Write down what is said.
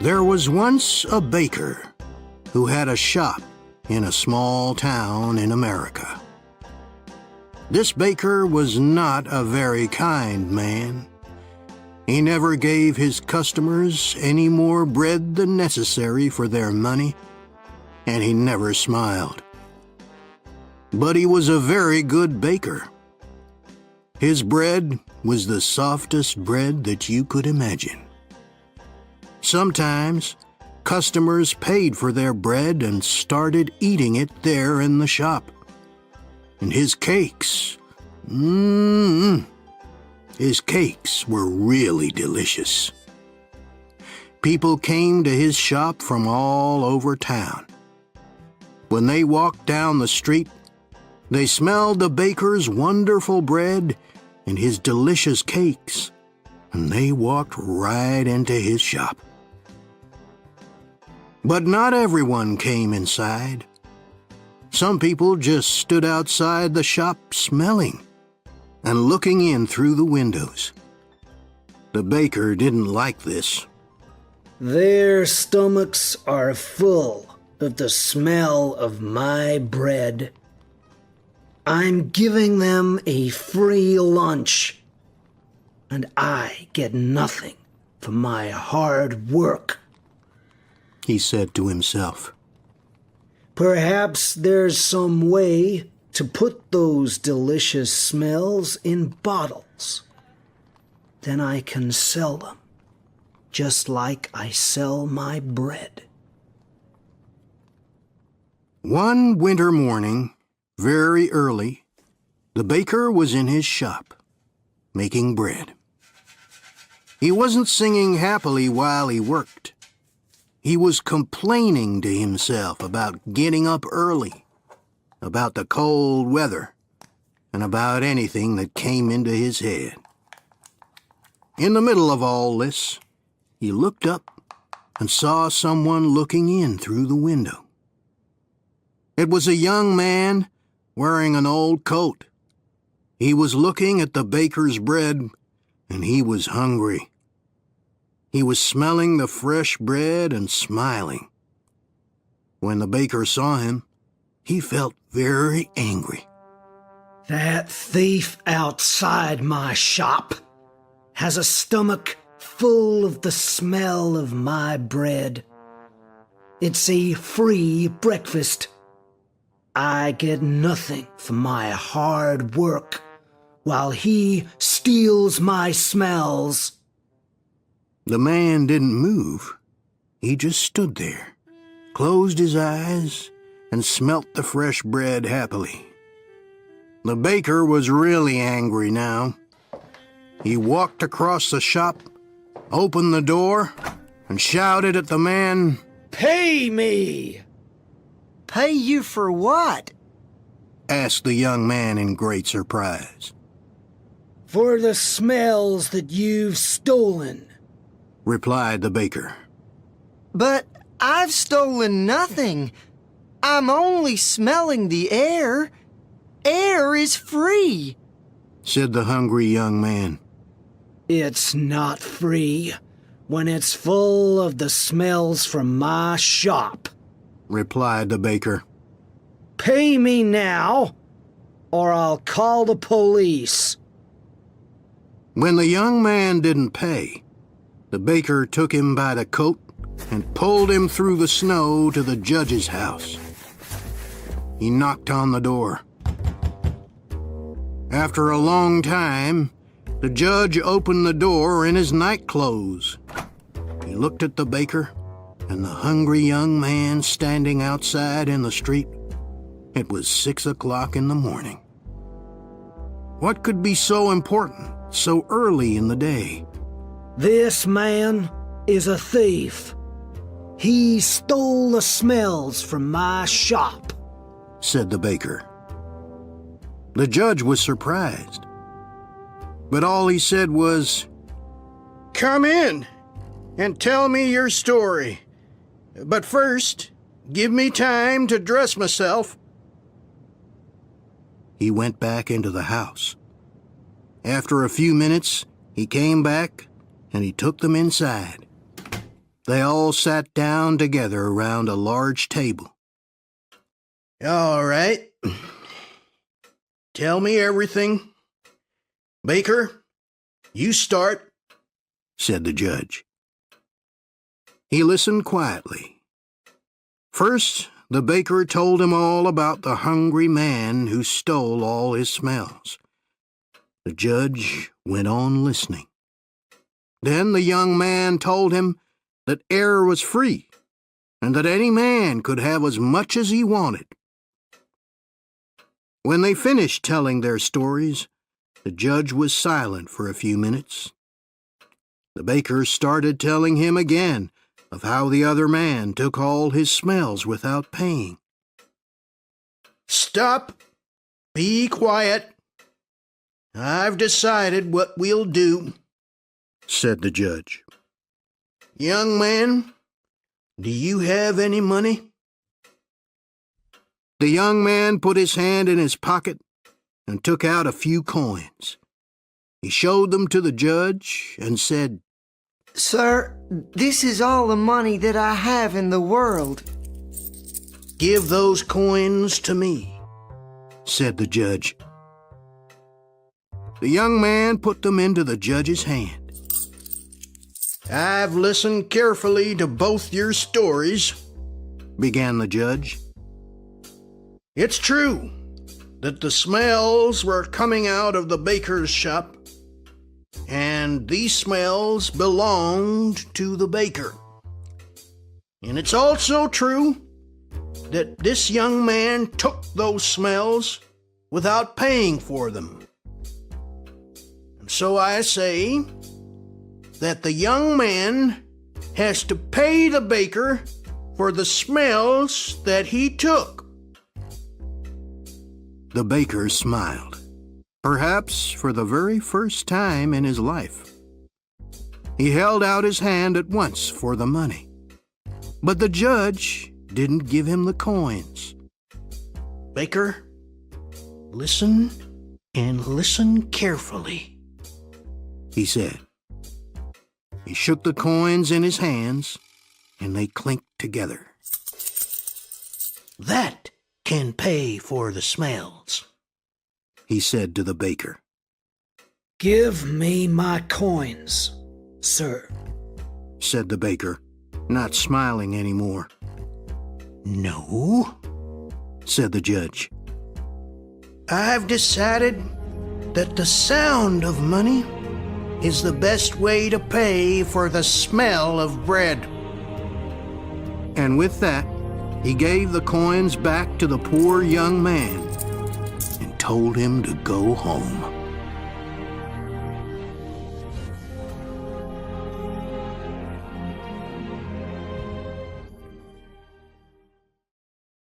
There was once a baker who had a shop in a small town in America. This baker was not a very kind man. He never gave his customers any more bread than necessary for their money, and he never smiled. But he was a very good baker. His bread was the softest bread that you could imagine. Sometimes customers paid for their bread and started eating it there in the shop. And his cakes, his cakes were really delicious. People came to his shop from all over town. When they walked down the street, they smelled the baker's wonderful bread and his delicious cakes, and they walked right into his shop. But not everyone came inside. Some people just stood outside the shop smelling and looking in through the windows. The baker didn't like this. Their stomachs are full of the smell of my bread. I'm giving them a free lunch, and I get nothing for my hard work, he said to himself. Perhaps there's some way to put those delicious smells in bottles. Then I can sell them, just like I sell my bread. One winter morning, very early, the baker was in his shop, making bread. He wasn't singing happily while he worked. He was complaining to himself about getting up early, about the cold weather, and about anything that came into his head. In the middle of all this, he looked up and saw someone looking in through the window. It was a young man wearing an old coat. He was looking at the baker's bread, and he was hungry. He was smelling the fresh bread and smiling. When the baker saw him, he felt very angry. That thief outside my shop has a stomach full of the smell of my bread. It's a free breakfast. I get nothing for my hard work, while he steals my smells. The man didn't move. He just stood there, closed his eyes, and smelt the fresh bread happily. The baker was really angry now. He walked across the shop, opened the door, and shouted at the man, "Pay me!" Pay you for what? asked the young man in great surprise. For the smells that you've stolen, replied the baker. But I've stolen nothing. I'm only smelling the air. Air is free, said the hungry young man. It's not free when it's full of the smells from my shop, replied the baker. Pay me now, or I'll call the police. When the young man didn't pay, the baker took him by the coat and pulled him through the snow to the judge's house. He knocked on the door. After a long time, the judge opened the door in his nightclothes. He looked at the baker and the hungry young man standing outside in the street. It was 6 o'clock in the morning. What could be so important so early in the day? This man is a thief. He stole the smells from my shop, said the baker. The judge was surprised, but all he said was, "Come in and tell me your story. But first, give me time to dress myself." He went back into the house. After a few minutes, he came back and he took them inside. They all sat down together around a large table. "All right. Tell me everything. Baker, you start," said the judge. He listened quietly. First, the baker told him all about the hungry man who stole all his smells. The judge went on listening. Then the young man told him that air was free and that any man could have as much as he wanted. When they finished telling their stories, the judge was silent for a few minutes. The baker started telling him again of how the other man took all his smells without paying. "Stop! Be quiet! I've decided what we'll do," said the judge. "Young man, do you have any money?" The young man put his hand in his pocket and took out a few coins. He showed them to the judge and said, Sir, this is all the money that I have in the world. "Give those coins to me," said the judge. The young man put them into the judge's hand. "I've listened carefully to both your stories," began the judge. "It's true that the smells were coming out of the baker's shop, and these smells belonged to the baker. And it's also true that this young man took those smells without paying for them. And so I say that the young man has to pay the baker for the smells that he took." The baker smiled, perhaps for the very first time in his life. He held out his hand at once for the money, but the judge didn't give him the coins. "Baker, listen and listen carefully," he said. He shook the coins in his hands, and they clinked together. "That can pay for the smells," he said to the baker. "Give me my coins, sir," said the baker, not smiling anymore. "No," said the judge. "I've decided that the sound of money is the best way to pay for the smell of bread." And with that, he gave the coins back to the poor young man and told him to go home.